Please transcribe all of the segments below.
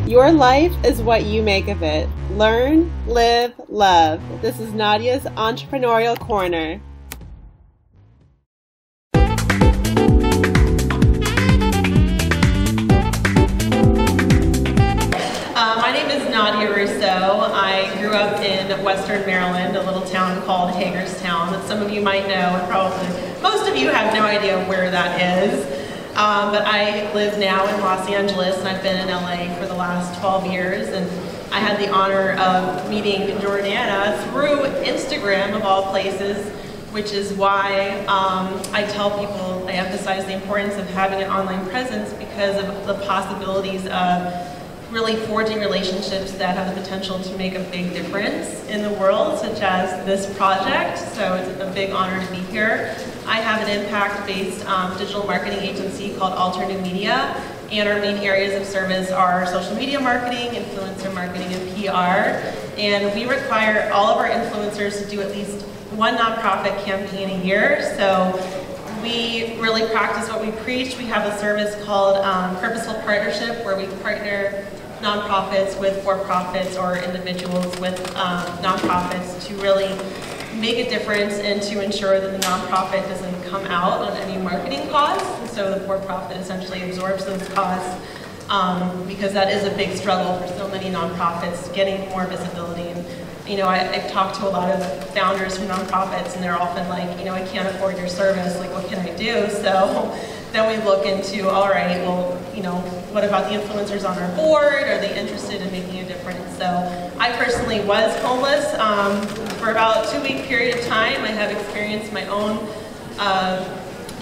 Your life is what you make of it. Learn, live, love. This is Nadia's Entrepreneurial Corner. My name is Nadia Russo. I grew up in Western Maryland, a little town called Hagerstown that some of you might know, and probably most of you have no idea where that is. But I live now in Los Angeles, and I've been in LA for the last 12 years, and I had the honor of meeting Jordana through Instagram, of all places, which is why I tell people, I emphasize the importance of having an online presence because of the possibilities of really forging relationships that have the potential to make a big difference in the world, such as this project. So it's a big honor to be here. I have an impact-based digital marketing agency called Alter New Media, and our main areas of service are social media marketing, influencer marketing, and PR. And we require all of our influencers to do at least one nonprofit campaign a year. So we really practice what we preach. We have a service called Purposeful Partnership, where we partner nonprofits with for-profits or individuals with nonprofits to really make a difference and to ensure that the nonprofit doesn't come out on any marketing costs. And so the for-profit essentially absorbs those costs because that is a big struggle for so many nonprofits, getting more visibility. And you know, I've talked to a lot of founders from nonprofits, and they're often like, you know, I can't afford your service, like what can I do? So then we look into, all right, well, you know, what about the influencers on our board? Are they interested in making a difference? So I personally was homeless for about a 2-week period of time. I have experienced my own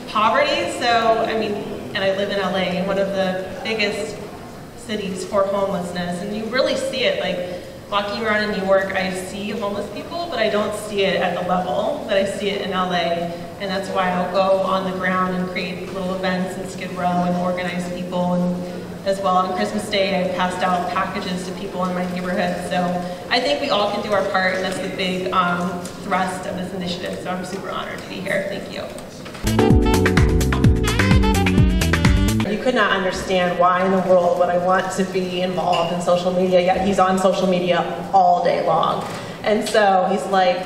poverty. So, I mean, and I live in LA, one of the biggest cities for homelessness, and you really see it, like, walking around in New York, I see homeless people, but I don't see it at the level that I see it in LA, and that's why I'll go on the ground and create little events in Skid Row and organize people, and as well on Christmas Day I passed out packages to people in my neighborhood. So I think we all can do our part, and that's the big thrust of this initiative, so I'm super honored to be here. Thank you. You could not understand why in the world would I want to be involved in social media, yet he's on social media all day long. And so he's like,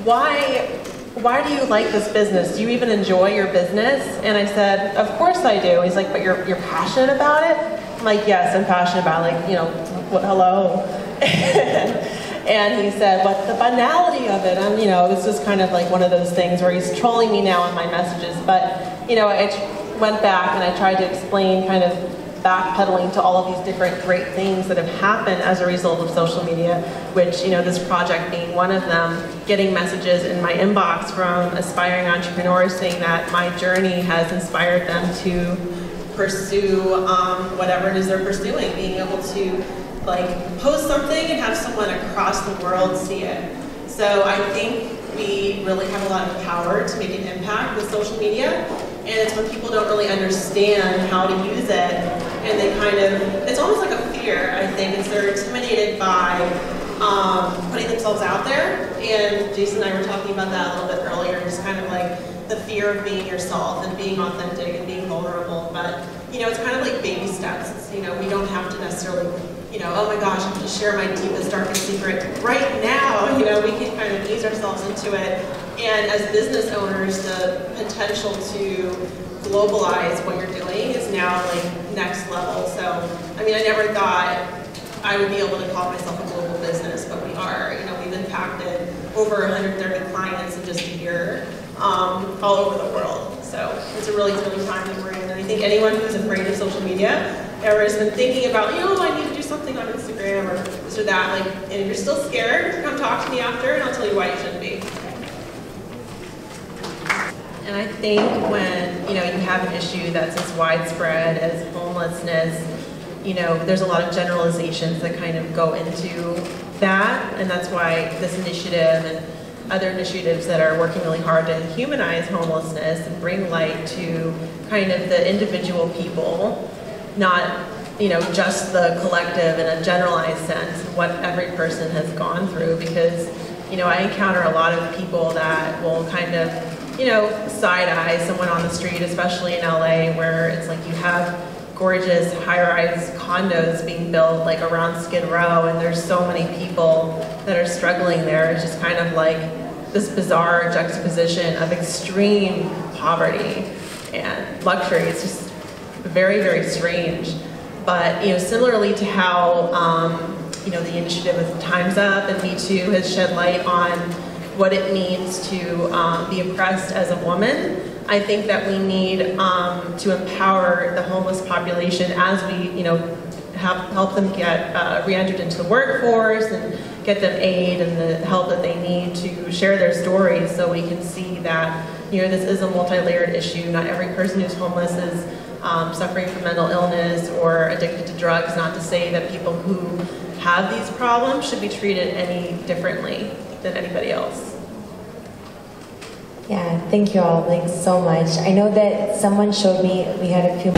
why do you like this business? Do you even enjoy your business? And I said, of course I do. He's like, but you're passionate about it? I'm like, yes, I'm passionate about it. Like, you know, what, hello? And he said, what's the banality of it? And you know, this is kind of like one of those things where he's trolling me now in my messages. But, you know, I went back and I tried to explain, kind of backpedaling to all of these different great things that have happened as a result of social media, which, you know, this project being one of them, getting messages in my inbox from aspiring entrepreneurs saying that my journey has inspired them to pursue whatever it is they're pursuing, being able to like post something and have someone across the world see it. So I think we really have a lot of power to make an impact with social media. And it's when people don't really understand how to use it, and they kind of, it's almost like a fear, I think, is they're intimidated by putting themselves out there. And Jason and I were talking about that a little bit earlier, just kind of like the fear of being yourself and being authentic and being vulnerable. But, you know, it's kind of like baby steps. It's, you know, we don't have to necessarily, you know, oh my gosh, I'm going to share my deepest, darkest secret right now. You know, we can kind of ease ourselves into it. And as business owners, the potential to globalize what you're doing is now like next level. So, I mean, I never thought I would be able to call myself a global business, but we are. You know, we've impacted over 130 clients in just a year, all over the world. So it's a really exciting time that we're in. And I think anyone who's afraid of social media or has been thinking about, you know, I need to do something on Instagram or this or that, like, and if you're still scared, come talk to me after and I'll tell you why you shouldn't be. And I think when, you know, you have an issue that's as widespread as homelessness, you know, there's a lot of generalizations that kind of go into that, and that's why this initiative and other initiatives that are working really hard to humanize homelessness and bring light to kind of the individual people, not, you know, just the collective in a generalized sense, what every person has gone through, because, you know, I encounter a lot of people that will kind of, you know, side-eye someone on the street, especially in LA, where it's like you have gorgeous high-rise condos being built like around Skid Row, and there's so many people that are struggling there. It's just kind of like this bizarre juxtaposition of extreme poverty and luxury. It's just very, very strange. But similarly to how the initiative with Time's Up and Me Too has shed light on what it means to be oppressed as a woman, I think that we need to empower the homeless population as we, help them get re-entered into the workforce and get them aid and the help that they need to share their stories, so we can see that this is a multi-layered issue. Not every person who's homeless is suffering from mental illness or addicted to drugs. Not to say that people who have these problems should be treated any differently than anybody else. Yeah, thank you all so much. I know that someone showed me, we had a few